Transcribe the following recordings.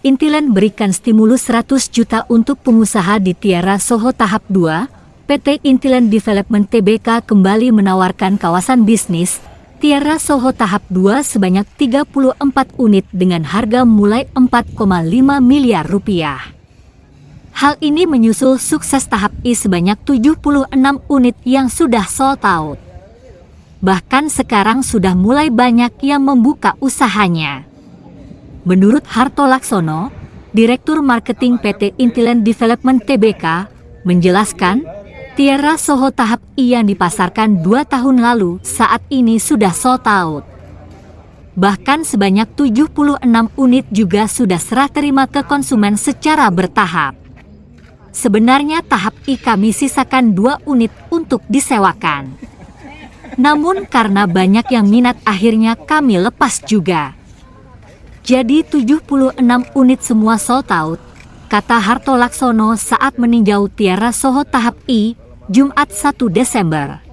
Intiland berikan stimulus 100 juta untuk pengusaha di Tiara Soho tahap 2. PT Intiland Development Tbk kembali menawarkan kawasan bisnis Tiara Soho tahap 2 sebanyak 34 unit dengan harga mulai 4,5 miliar rupiah. Hal ini menyusul sukses tahap I sebanyak 76 unit yang sudah sold out. Bahkan sekarang sudah mulai banyak yang membuka usahanya. Menurut Harto Laksono, Direktur Marketing PT Intiland Development Tbk, menjelaskan, Tiara Soho tahap I yang dipasarkan 2 tahun lalu saat ini sudah sold out. Bahkan sebanyak 76 unit juga sudah serah terima ke konsumen secara bertahap. Sebenarnya tahap I kami sisakan 2 unit untuk disewakan. Namun karena banyak yang minat akhirnya kami lepas juga. Jadi 76 unit semua sold out, kata Harto Laksono saat meninjau Tiara Soho tahap I, Jumat 1 Desember.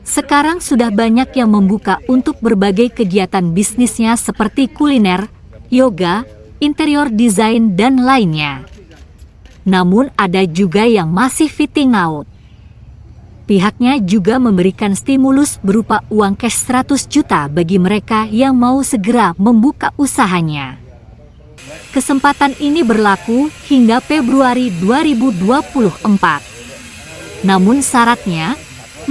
Sekarang sudah banyak yang membuka untuk berbagai kegiatan bisnisnya seperti kuliner, yoga, interior design dan lainnya. Namun ada juga yang masih fitting out. Pihaknya juga memberikan stimulus berupa uang cash 100 juta bagi mereka yang mau segera membuka usahanya. Kesempatan ini berlaku hingga Februari 2024. Namun syaratnya,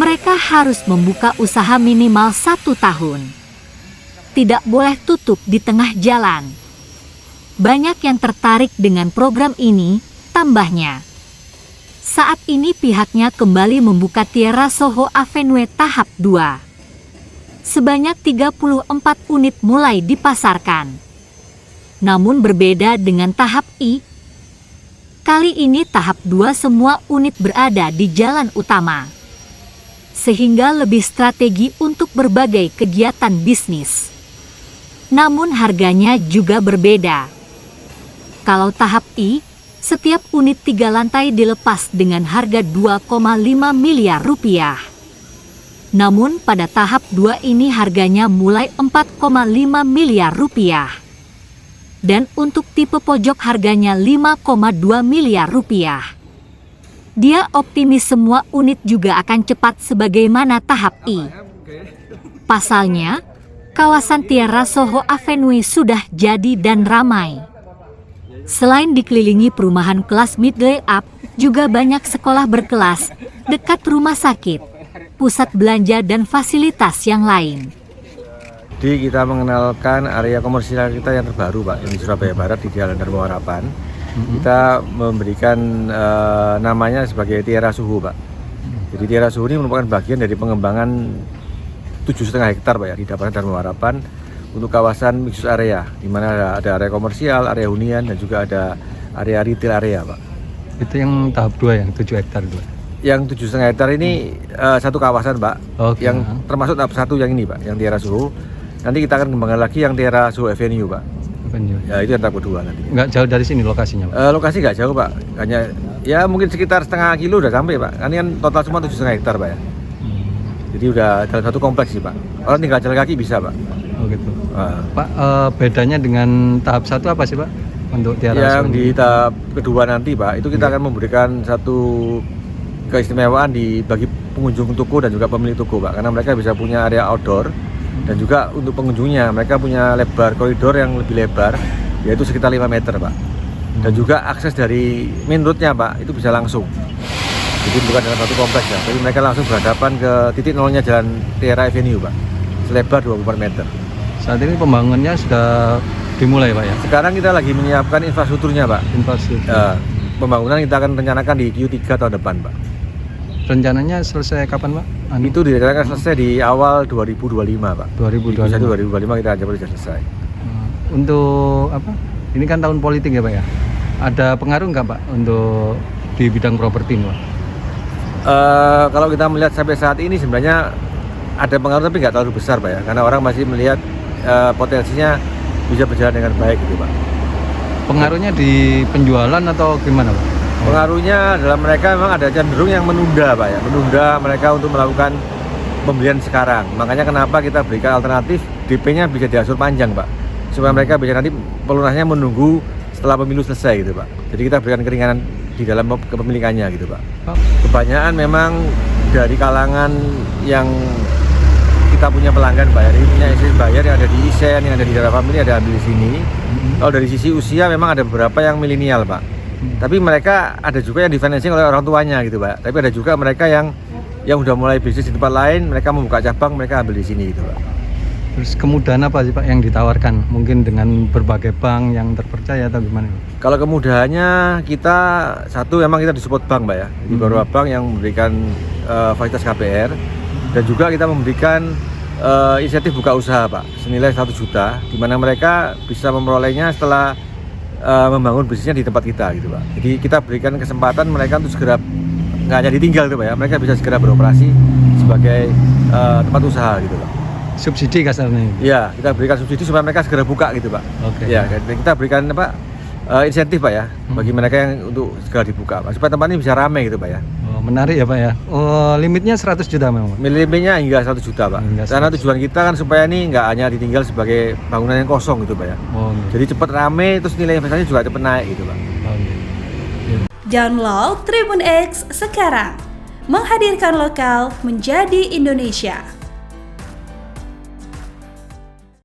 mereka harus membuka usaha minimal 1 tahun. Tidak boleh tutup di tengah jalan. Banyak yang tertarik dengan program ini, tambahnya. Saat ini pihaknya kembali membuka Tiara Soho Avenue tahap 2. Sebanyak 34 unit mulai dipasarkan. Namun berbeda dengan tahap I. Kali ini tahap 2 semua unit berada di jalan utama. Sehingga lebih strategi untuk berbagai kegiatan bisnis. Namun harganya juga berbeda. Kalau tahap I, setiap unit 3 lantai dilepas dengan harga 2,5 miliar rupiah. Namun pada tahap 2 ini harganya mulai 4,5 miliar rupiah. Dan untuk tipe pojok harganya 5,2 miliar rupiah. Dia optimis semua unit juga akan cepat sebagaimana tahap I. Pasalnya, kawasan Tiara Soho Avenue sudah jadi dan ramai. Selain dikelilingi perumahan kelas middle up, juga banyak sekolah berkelas, dekat rumah sakit, pusat belanja dan fasilitas yang lain. Jadi kita mengenalkan area komersial kita yang terbaru Pak, di Surabaya Barat di Jalan Dharma Harapan. Kita memberikan namanya sebagai Tiara Soho Pak. Jadi Tiara Soho ini merupakan bagian dari pengembangan 7,5 hektar Pak ya, di depan Dharma Harapan. Untuk kawasan mixed area, di mana ada area komersial, area hunian, dan juga ada area retail area, Pak. Itu yang tahap 2 yang 7 hektar dulu? Yang 7,5 hektar ini satu kawasan, Pak. Okay. Yang termasuk tahap 1 yang ini, Pak, yang Tiara Soho. Nanti kita akan kembangkan lagi yang Tiara Soho Avenue, Pak. Avenue. Ya, itu yang tahap kedua nanti. Nggak jauh dari sini lokasinya, Pak? Lokasi nggak jauh, Pak. Hanya ya mungkin sekitar setengah kilo udah sampai, Pak. Ini kan total semua 7,5 hektar, Pak ya. Jadi udah dalam satu kompleks sih, Pak. Orang tinggal jalan kaki bisa, Pak. Oh gitu. Pak, bedanya dengan tahap 1 apa sih Pak? Untuk Tiara Soho yang di tahap kedua nanti Pak, itu kita akan memberikan satu keistimewaan bagi pengunjung toko dan juga pemilik toko Pak. Karena mereka bisa punya area outdoor dan juga untuk pengunjungnya mereka punya lebar koridor yang lebih lebar, yaitu sekitar 5 meter Pak. Dan juga akses dari main roadnya Pak, itu bisa langsung. Jadi bukan dalam satu kompleks ya, tapi mereka langsung berhadapan ke titik nolnya Jalan Tiara Avenue Pak, selebar 24 meter. Saat ini pembangunannya sudah dimulai Pak ya? Sekarang kita lagi menyiapkan infrastrukturnya Pak. Infrastruktur. Pembangunan kita akan rencanakan di Q3 tahun depan Pak. Rencananya selesai kapan Pak? Itu direncanakan selesai di awal 2025 Pak. 2025. 2025 kita akan bisa selesai. Untuk apa? Ini kan tahun politik ya Pak ya? Ada pengaruh nggak Pak untuk di bidang properti ini Pak? Kalau kita melihat sampai saat ini sebenarnya ada pengaruh tapi nggak terlalu besar Pak ya. Karena orang masih melihat potensinya bisa berjalan dengan baik gitu Pak. Pengaruhnya di penjualan atau gimana Pak? Pengaruhnya adalah mereka memang ada cenderung yang menunda Pak ya, menunda mereka untuk melakukan pembelian sekarang. Makanya kenapa kita berikan alternatif DP-nya bisa diatur panjang Pak, supaya mereka bisa nanti pelunasnya menunggu setelah pemilu selesai gitu Pak. Jadi kita berikan keringanan di dalam kepemilikannya gitu Pak. Pak. Kebanyakan memang dari kalangan yang kita punya pelanggan Pak, jadi punya istri bayar yang ada di Isen, yang ada di daerah family ada ambil di sini. Kalau dari sisi usia memang ada beberapa yang milenial Pak. Tapi mereka ada juga yang di-financing oleh orang tuanya gitu Pak. Tapi ada juga mereka yang udah mulai bisnis di tempat lain, mereka membuka cabang, mereka ambil di sini gitu Pak. Terus kemudahan apa sih Pak yang ditawarkan? Mungkin dengan berbagai bank yang terpercaya atau gimana? Kalau kemudahannya kita satu memang kita disupport bank Pak ya. Jadi beberapa bank yang memberikan fasilitas KPR dan juga kita memberikan insentif buka usaha Pak senilai 1 juta, di mana mereka bisa memperolehnya setelah membangun bisnisnya di tempat kita gitu Pak. Jadi kita berikan kesempatan mereka untuk segera nggak hanya ditinggal gitu Pak ya, mereka bisa segera beroperasi sebagai tempat usaha gitu Pak. Subsidi kasarnya? Iya, kita berikan subsidi supaya mereka segera buka gitu Pak. Oke. Ya, kita berikan apa insentif Pak ya bagi mereka yang untuk segera dibuka Pak, supaya tempat ini bisa ramai gitu Pak ya. Oh, menarik ya Pak ya. Oh, limitnya 100 juta memang. Limitnya hingga 1 juta Pak. Hingga Karena 100. tujuan kita kan supaya ini nggak hanya ditinggal sebagai bangunan yang kosong gitu Pak ya. Oh, Jadi cepat ramai, terus nilai investasi juga cepat naik gitu Pak. Download Tribun X sekarang. Menghadirkan lokal menjadi Indonesia.